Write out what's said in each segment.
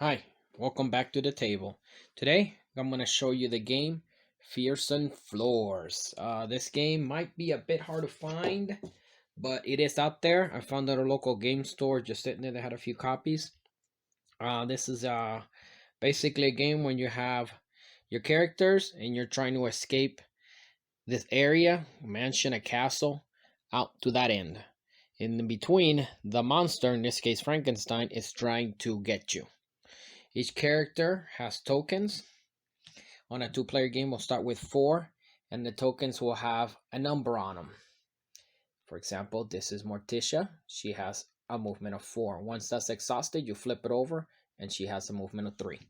Hi, welcome back to the table. Today, I'm going to show you the game Fearsome Floors. This game might be a bit hard to find, but it is out there. I found it at a local game store just sitting there. They had a few copies. This is basically a game when you have your characters and you're trying to escape this area, a mansion, a castle, out to that end. In between, the monster, in this case Frankenstein, is trying to get you. Each character has tokens. On a two-player game, we'll start with 4, and the tokens will have a number on them. For example, this is Morticia. She has a movement of 4. Once that's exhausted, you flip it over, and she has a movement of 3.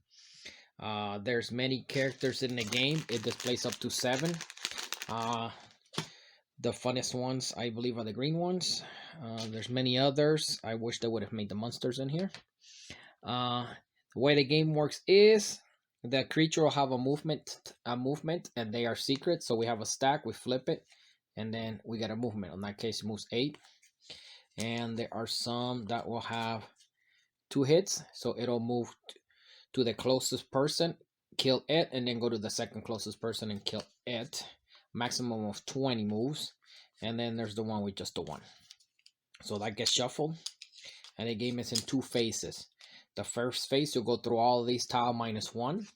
There's many characters in the game. It displays up to 7. The funnest ones, I believe, are the green ones. There's many others. I wish they would have made the monsters in here. The way the game works is the creature will have a movement, and they are secret. So we have a stack, we flip it, and then we get a movement. In that case, it moves 8. And there are some that will have 2 hits, so it'll move to the closest person, kill it, and then go to the second closest person and kill it. Maximum of 20 moves. And then there's the one with just the 1. So that gets shuffled, and the game is in 2 phases. The first phase, you'll go through all of these tile -1.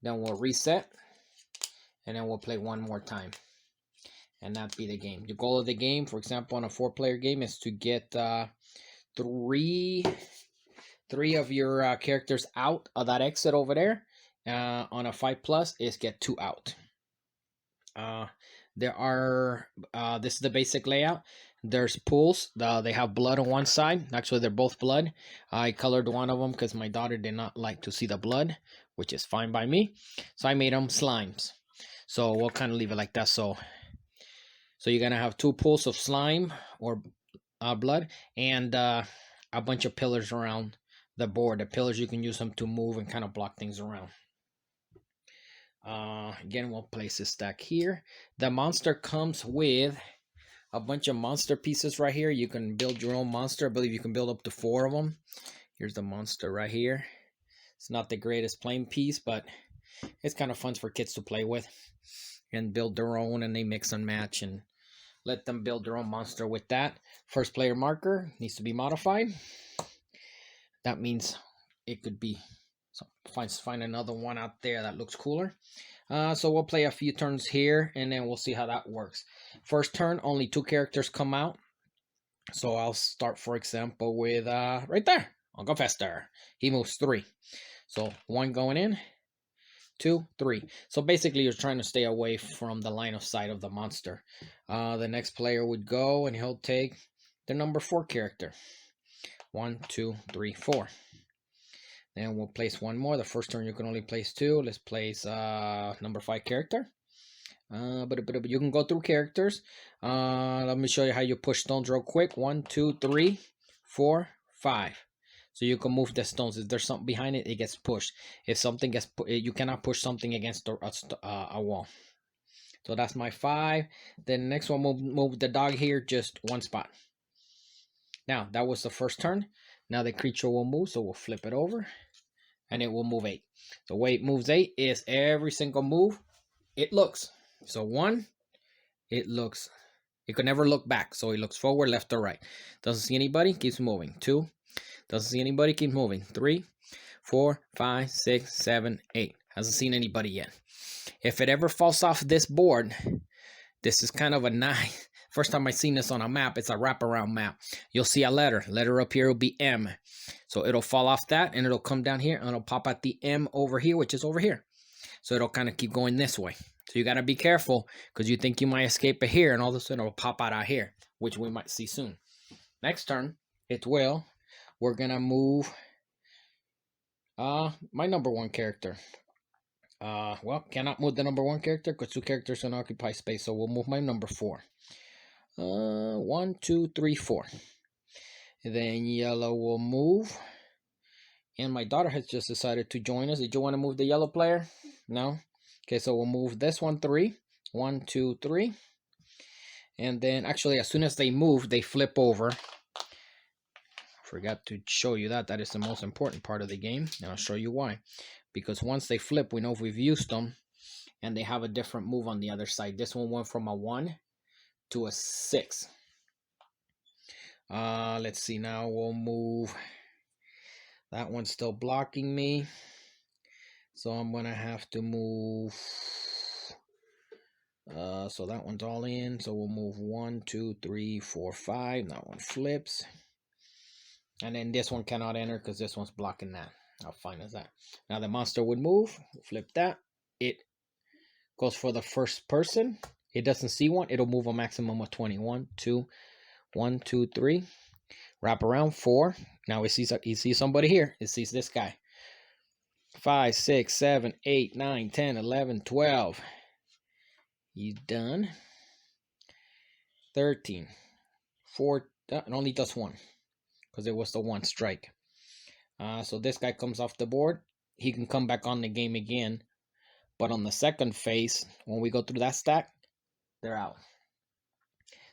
Then we'll reset, and then we'll play one more time, and that be the game. The goal of the game, for example, on a 4-player game, is to get three of your characters out of that exit over there. On a 5+ is get 2 out. There are this is the basic layout. There's pools. They have blood on one side. Actually, they're both blood. I colored one of them because my daughter did not like to see the blood, which is fine by me. So I made them slimes. So we'll kind of leave it like that. So you're gonna have 2 pools of slime or blood, and a bunch of pillars around the board. The pillars, you can use them to move and kind of block things around. Again, we'll place this stack here. The monster comes with a bunch of monster pieces right here. You can build your own monster. I believe you can build up to 4 of them. Here's the monster right here. It's not the greatest playing piece, but it's kind of fun for kids to play with and build their own, and they mix and match and let them build their own monster with that. First player marker needs to be modified. That means it could be, so find another one out there that looks cooler. So we'll play a few turns here, and then we'll see how that works. First turn, only 2 characters come out. So I'll start, for example, with right there, Uncle Fester. He moves 3. So 1 going in, 2, 3. So basically, you're trying to stay away from the line of sight of the monster. The next player would go, and he'll take the number 4 character. 1, 2, 3, 4. Then we'll place 1 more. The first turn you can only place 2. Let's place number 5 character. But you can go through characters. Let me show you how you push stones real quick. 1, 2, 3, 4, 5. So you can move the stones. If there's something behind it, it gets pushed. If something gets you cannot push something against a wall. So that's my 5. Then next one, move the dog here just 1 spot. Now that was the first turn. Now the creature will move, so we'll flip it over, and it will move 8. The way it moves 8 is every single move it looks. So 1, it looks. It could never look back, so it looks forward, left, or right. Doesn't see anybody, keeps moving. 2, doesn't see anybody, keeps moving. 3, 4, 5, 6, 7, 8. Hasn't seen anybody yet. If it ever falls off this board, this is kind of a nice. First time I've seen this on a map, it's a wraparound map. You'll see a letter. Letter up here will be M. So it'll fall off that, and it'll come down here, and it'll pop at the M over here, which is over here. So it'll kind of keep going this way. So you got to be careful, because you think you might escape it here, and all of a sudden it'll pop out here, which we might see soon. Next turn, it will. We're going to move my number 1 character. Well, cannot move the number 1 character because 2 characters can occupy space, so we'll move my number 4. 1, 2, 3, 4. Then yellow will move. And my daughter has just decided to join us. Did you want to move the yellow player? No? Okay, so we'll move this one 3. 1, 2, 3. And then actually, as soon as they move, they flip over. Forgot to show you that. That is the most important part of the game, and I'll show you why. Because once they flip, we know if we've used them, and they have a different move on the other side. This one went from a 1 to a 6. Let's see. Now we'll move. That one's still blocking me, so I'm gonna have to move. So that one's all in. So we'll move 1, 2, 3, 4, 5. That one flips. And then this one cannot enter because this one's blocking that. How fine is that? Now the monster would move. Flip that. It goes for the first person. It doesn't see one. It'll move a maximum of 20. 1, 2, 1, 2, 3. Wrap around 4. Now he sees somebody here. It sees this guy. 5, 6, 7, 8, 9, 10, 11, 12. He's done. 13. 4. It only does 1 because it was the 1 strike. So this guy comes off the board. He can come back on the game again. But on the second phase, when we go through that stack, they're out.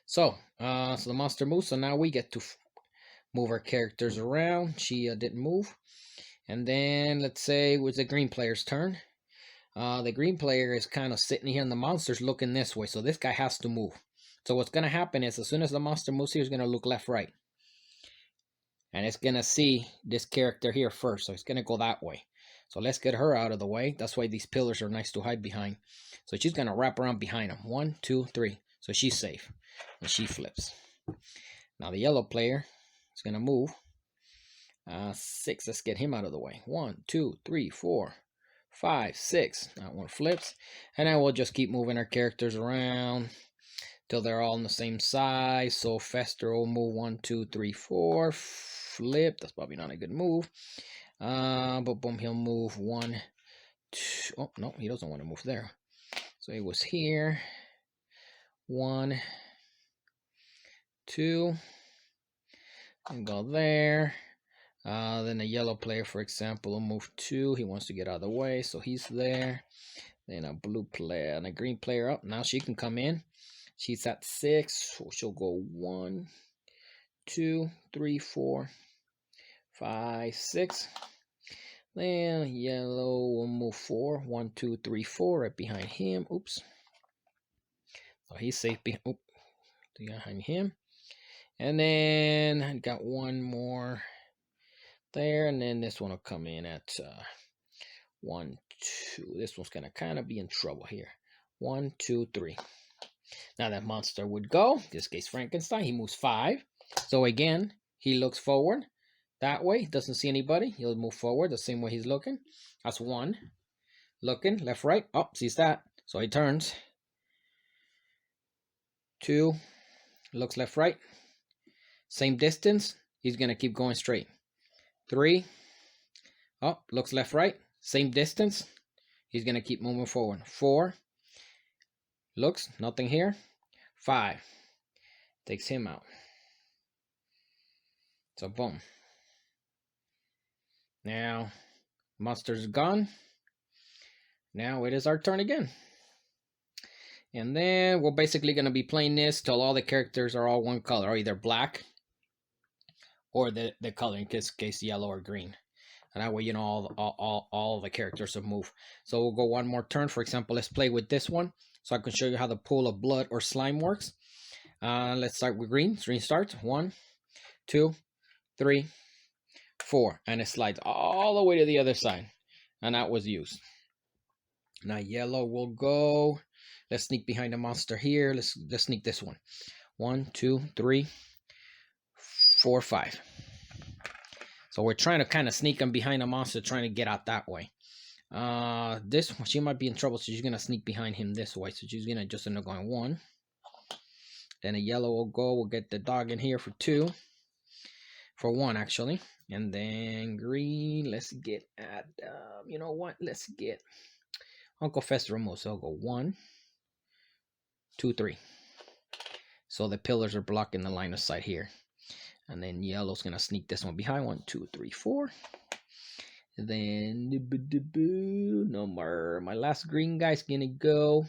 So the monster moves. So now we get to move our characters around. She didn't move. And then let's say it was the green player's turn. The green player is kind of sitting here and the monster's looking this way. So this guy has to move. So what's going to happen is as soon as the monster moves here, it's going to look left, right. And it's going to see this character here first. So it's going to go that way. So let's get her out of the way. That's why these pillars are nice to hide behind. So she's going to wrap around behind him. 1, 2, 3. So she's safe. And she flips. Now the yellow player is going to move. 6. Let's get him out of the way. 1, 2, 3, 4, 5, 6. That one flips. And then we'll just keep moving our characters around till they're all in the same size. So Fester will move 1, 2, 3, 4. Flip. That's probably not a good move. But boom, he'll move 1, 2. Oh, no, he doesn't want to move there. So he was here. 1, 2. And go there. Then the yellow player, for example, will move 2. He wants to get out of the way, so he's there. Then a blue player and a green player up. Now she can come in. She's at 6. So she'll go 1, 2, 3, 4, 5, 6. Then yellow will move 4. 1, 2, 3, 4 right behind him. Oops. So he's safe behind him. And then I got one more there, and then this one will come in at 1, 2. This one's gonna kind of be in trouble here. 1, 2, 3. Now that monster would go. In this case, Frankenstein. He moves 5. So again, he looks forward that way. Doesn't see anybody. He'll move forward the same way he's looking. That's 1. Looking left, right. Oh, sees that. So he turns. 2. Looks left, right. Same distance. He's gonna keep going straight. 3. Oh, looks left, right. Same distance. He's going to keep moving forward. 4. Looks, nothing here. 5. Takes him out. So, boom. Now, monster's gone. Now it is our turn again. And then we're basically going to be playing this till all the characters are all one color, or either black or the color, in this case, yellow or green. And that way, you know, all the characters will move. So we'll go one more turn. For example, let's play with this one. So I can show you how the pool of blood or slime works. Let's start with green. Green starts. 1, 2, 3, 4. And it slides all the way to the other side. And that was used. Now yellow will go. Let's sneak behind the monster here. Let's sneak this one. 1, 2, 3, 4, 5. So we're trying to kind of sneak them behind the monster, trying to get out that way. This one, she might be in trouble, so she's going to sneak behind him this way. So she's going to just end up going 1. Then a yellow will go. We'll get the dog in here for 2. For 1, actually. And then green, let's get at, you know what? Let's get Uncle Fester remote. So I'll go 1, 2, 3. So the pillars are blocking the line of sight here. And then yellow's going to sneak this one behind. 1, 2, 3, 4. And then no more. My last green guy's going to go.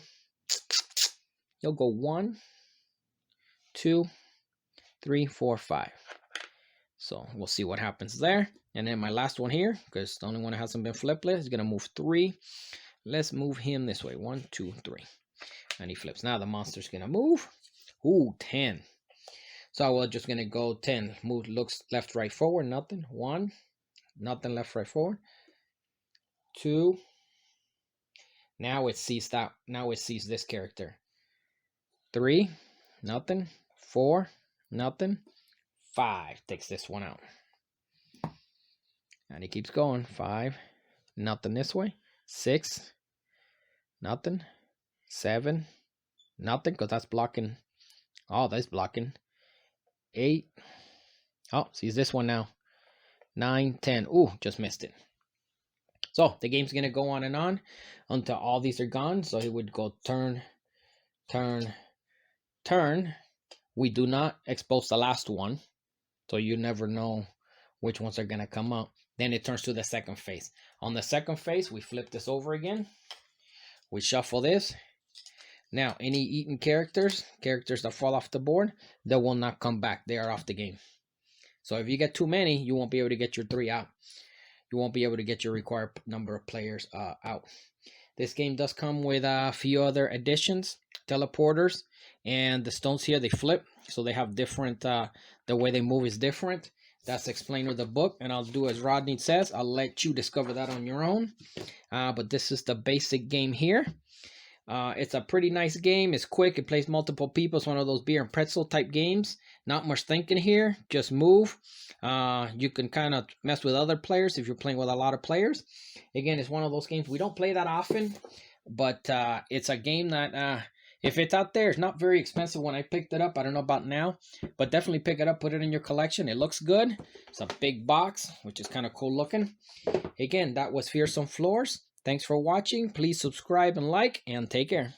He'll go 1, 2, 3, 4, 5. So we'll see what happens there. And then my last one here, because the only one that hasn't been flipped yet, is going to move 3. Let's move him this way. 1, 2, 3. And he flips. Now the monster's going to move. Ooh, 10. So we're just going to go 10. Move, looks left, right, forward. Nothing. 1. Nothing left, right, forward. 2. Now it sees that. Now it sees this character. 3. Nothing. 4. Nothing. 5. Takes this one out. And he keeps going. 5. Nothing this way. 6. Nothing. 7. Nothing, because that's blocking. Oh, that's blocking. 8. Oh, sees this one now. 9, 10. Ooh, just missed it. So the game's going to go on and on until all these are gone. So he would go turn, turn, turn. We do not expose the last one, so you never know which ones are going to come up. Then it turns to the second phase. On the second phase, we flip this over again. We shuffle this. Now, any eaten characters that fall off the board, they will not come back. They are off the game. So if you get too many, you won't be able to get your 3 out. You won't be able to get your required number of players out. This game does come with a few other additions, teleporters, and the stones here, they flip. So they have different, the way they move is different. That's explained with the book, and I'll do as Rodney says. I'll let you discover that on your own. But this is the basic game here. It's a pretty nice game. It's quick. It plays multiple people. It's one of those beer and pretzel type games. Not much thinking here. Just move. You can kind of mess with other players if you're playing with a lot of players. Again, it's one of those games we don't play that often, but it's a game that if it's out there, it's not very expensive when I picked it up. I don't know about now, but definitely pick it up, put it in your collection. It looks good. It's a big box, which is kind of cool looking. Again, that was Fearsome Floors. Thanks for watching. Please subscribe and like, and take care.